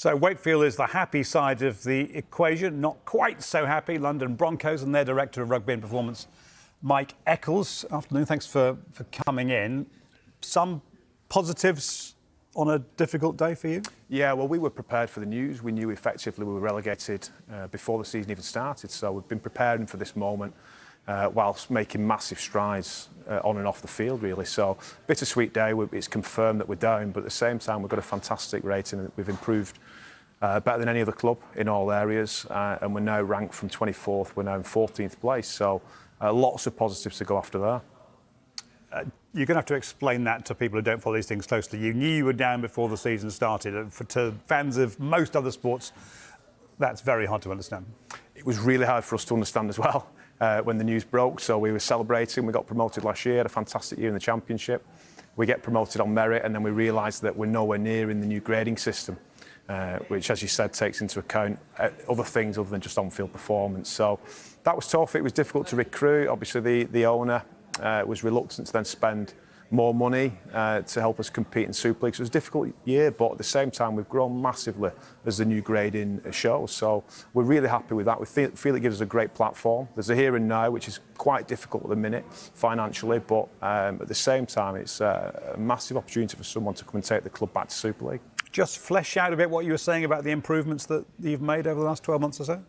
So Wakefield is the happy side of the equation, not quite so happy. London Broncos and their Director of Rugby and Performance, Mike Eccles. Afternoon, thanks for coming in. Some positives on a difficult day for you? Yeah, well, we were prepared for the news. We knew effectively we were relegated before the season even started. So we've been preparing for this moment whilst making massive strides on and off the field, really. So bittersweet day. It's confirmed that we're down, but at the same time, we've got a fantastic rating. We've improved better than any other club in all areas, and we're now ranked from 24th. We're now in 14th place. So lots of positives to go after there. You're going to have to explain that to people who don't follow these things closely. You knew you were down before the season started. To fans of most other sports, that's very hard to understand. It was really hard for us to understand as well when the news broke. So we were celebrating. We got promoted last year, had a fantastic year in the Championship. We get promoted on merit, and then we realised that we're nowhere near in the new grading system, which, as you said, takes into account other things other than just on-field performance. So that was tough. It was difficult to recruit. Obviously, the owner was reluctant to then spend more money to help us compete in Super League. So it was a difficult year, but at the same time, we've grown massively as the new grading shows. So we're really happy with that. We feel it gives us a great platform. There's a here and now, which is quite difficult at the minute financially, but at the same time, it's a massive opportunity for someone to come and take the club back to Super League. Just flesh out a bit what you were saying about the improvements that you've made over the last 12 months or so.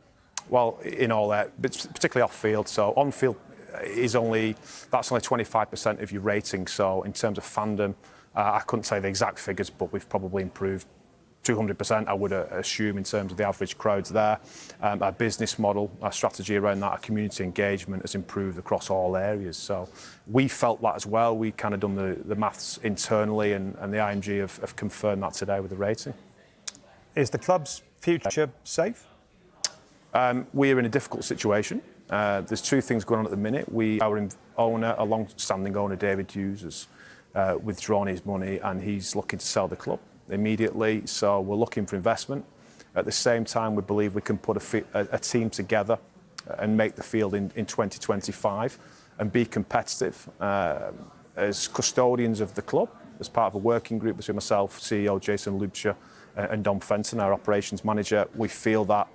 Well, in all that, but particularly off-field. So on-field that's only 25% of your rating. So in terms of fandom, I couldn't say the exact figures, but we've probably improved 200%, I would assume, in terms of the average crowds there. Our business model, our strategy around that, our community engagement has improved across all areas. So we felt that as well. We kind of done the maths internally, and the IMG have confirmed that today with the rating. Is the club's future safe? We're in a difficult situation. There's two things going on at the minute. Our owner, a long-standing owner, David Hughes, has withdrawn his money, and he's looking to sell the club immediately. So we're looking for investment. At the same time, we believe we can put a team together and make the field in 2025 and be competitive as custodians of the club, as part of a working group between myself, CEO Jason Lubscher, and Dom Fenton, our operations manager. We feel that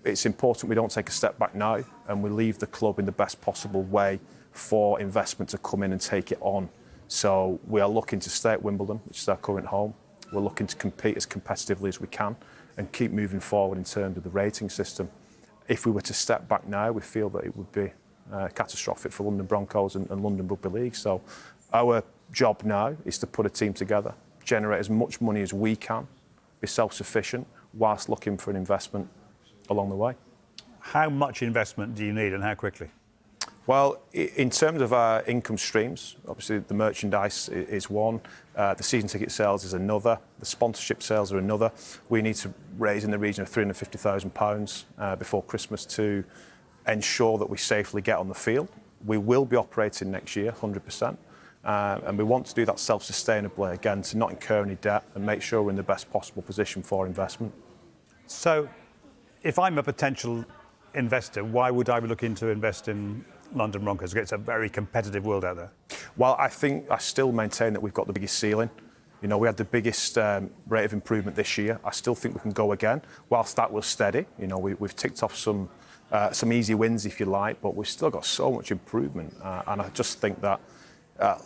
it's important we don't take a step back now, and we leave the club in the best possible way for investment to come in and take it on. So we are looking to stay at Wimbledon, which is our current home. We're looking to compete as competitively as we can and keep moving forward in terms of the rating system. If we were to step back now, we feel that it would be catastrophic for London Broncos and London Rugby League. So our job now is to put a team together, generate as much money as we can, be self-sufficient, whilst looking for an investment along the way. How much investment do you need, and how quickly? Well, in terms of our income streams, obviously the merchandise is one, the season ticket sales is another, the sponsorship sales are another. We need to raise in the region of £350,000 before Christmas to ensure that we safely get on the field. We will be operating next year, 100%, and we want to do that self-sustainably, again, to not incur any debt and make sure we're in the best possible position for investment. So, if I'm a potential investor, why would I be looking to invest in London Broncos? It's a very competitive world out there. Well, I still maintain that we've got the biggest ceiling. You know, we had the biggest rate of improvement this year. I still think we can go again. Whilst that was steady, you know, we've ticked off some easy wins, if you like, but we've still got so much improvement. And I just think that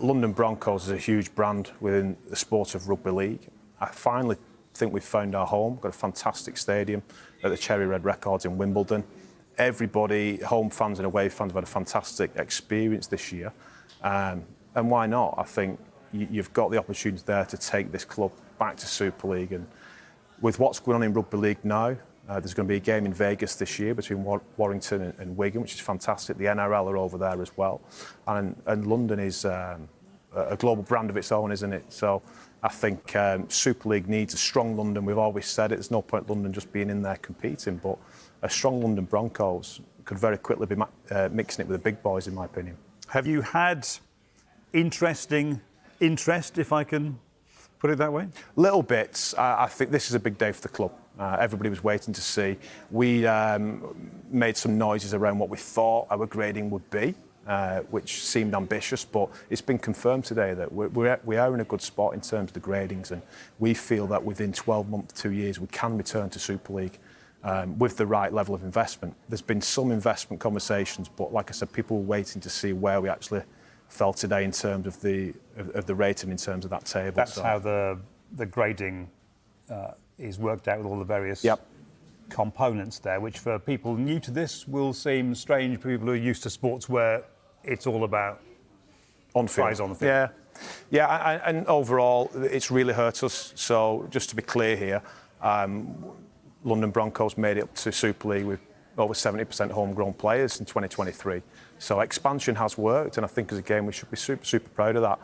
London Broncos is a huge brand within the sport of rugby league. I finally think we've found our home. We've got a fantastic stadium at the Cherry Red Records in Wimbledon. Everybody, home fans and away fans, have had a fantastic experience this year. And why not? I think you've got the opportunity there to take this club back to Super League. And with what's going on in Rugby League now, there's going to be a game in Vegas this year between Warrington and Wigan, which is fantastic. The NRL are over there as well. And London is a global brand of its own, isn't it? So I think Super League needs a strong London. We've always said it. There's no point London just being in there competing, but a strong London Broncos could very quickly be mixing it with the big boys, in my opinion. Have you had interest, if I can put it that way? Little bits. I think this is a big day for the club. Everybody was waiting to see. We made some noises around what we thought our grading would be. which seemed ambitious, but it's been confirmed today that we are in a good spot in terms of the gradings, and we feel that within 12 months, 2 years, we can return to Super League with the right level of investment. There's been some investment conversations, but like I said, people were waiting to see where we actually fell today in terms of the rating, in terms of that table. That's how the grading is worked out with all the various components there, which for people new to this will seem strange. For people who are used to sports where it's all about on-field. On the field. Yeah, and overall, it's really hurt us. So just to be clear here, London Broncos made it up to Super League with over 70% homegrown players in 2023. So expansion has worked, and I think as a game we should be super proud of that.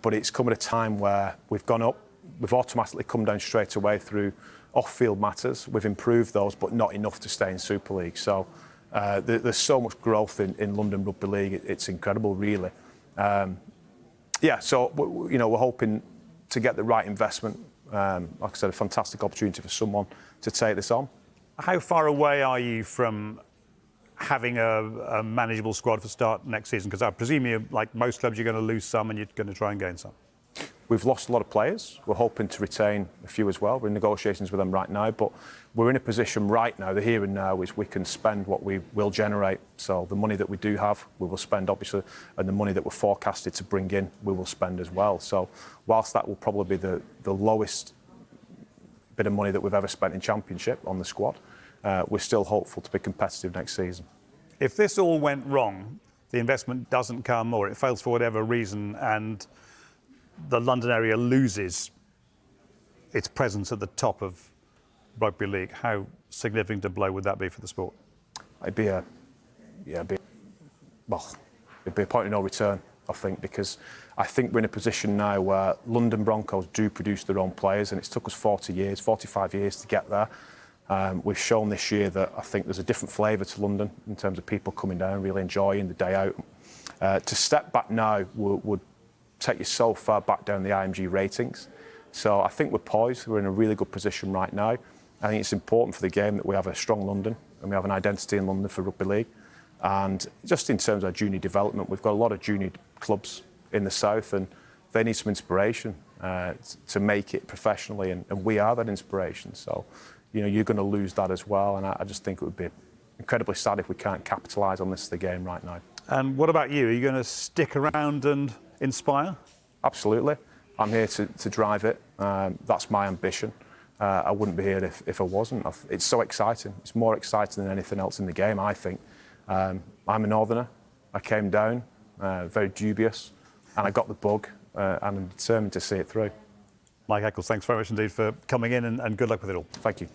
But it's come at a time where we've gone up, we've automatically come down straight away through off-field matters. We've improved those, but not enough to stay in Super League. So there's so much growth in London Rugby League. It's incredible, really. So we're hoping to get the right investment. Like I said, a fantastic opportunity for someone to take this on. How far away are you from having a manageable squad for start next season? Because I presume you, like most clubs, you're going to lose some and you're going to try and gain some. We've lost a lot of players. We're hoping to retain a few as well. We're in negotiations with them right now, but we're in a position right now, the here and now, is we can spend what we will generate. So the money that we do have, we will spend, obviously, and the money that we're forecasted to bring in, we will spend as well. So whilst that will probably be the lowest bit of money that we've ever spent in Championship on the squad, we're still hopeful to be competitive next season. If this all went wrong, the investment doesn't come, or it fails for whatever reason, and the London area loses its presence at the top of Rugby League, how significant a blow would that be for the sport? It'd be a point of no return, I think, because I think we're in a position now where London Broncos do produce their own players, and it's took us 45 years to get there. We've shown this year that I think there's a different flavour to London in terms of people coming down, really enjoying the day out. To step back now would take you so far back down the IMG ratings. So I think we're poised. We're in a really good position right now. I think it's important for the game that we have a strong London and we have an identity in London for Rugby League. And just in terms of our junior development, we've got a lot of junior clubs in the south, and they need some inspiration to make it professionally, and we are that inspiration. So, you're going to lose that as well, and I just think it would be incredibly sad if we can't capitalise on this as the game right now. And what about you? Are you going to stick around and inspire? Absolutely. I'm here to drive it. That's my ambition. I wouldn't be here if I wasn't. It's so exciting. It's more exciting than anything else in the game, I think. I'm a northerner. I came down, very dubious, and I got the bug, and I'm determined to see it through. Mike Eccles, thanks very much indeed for coming in, and good luck with it all. Thank you.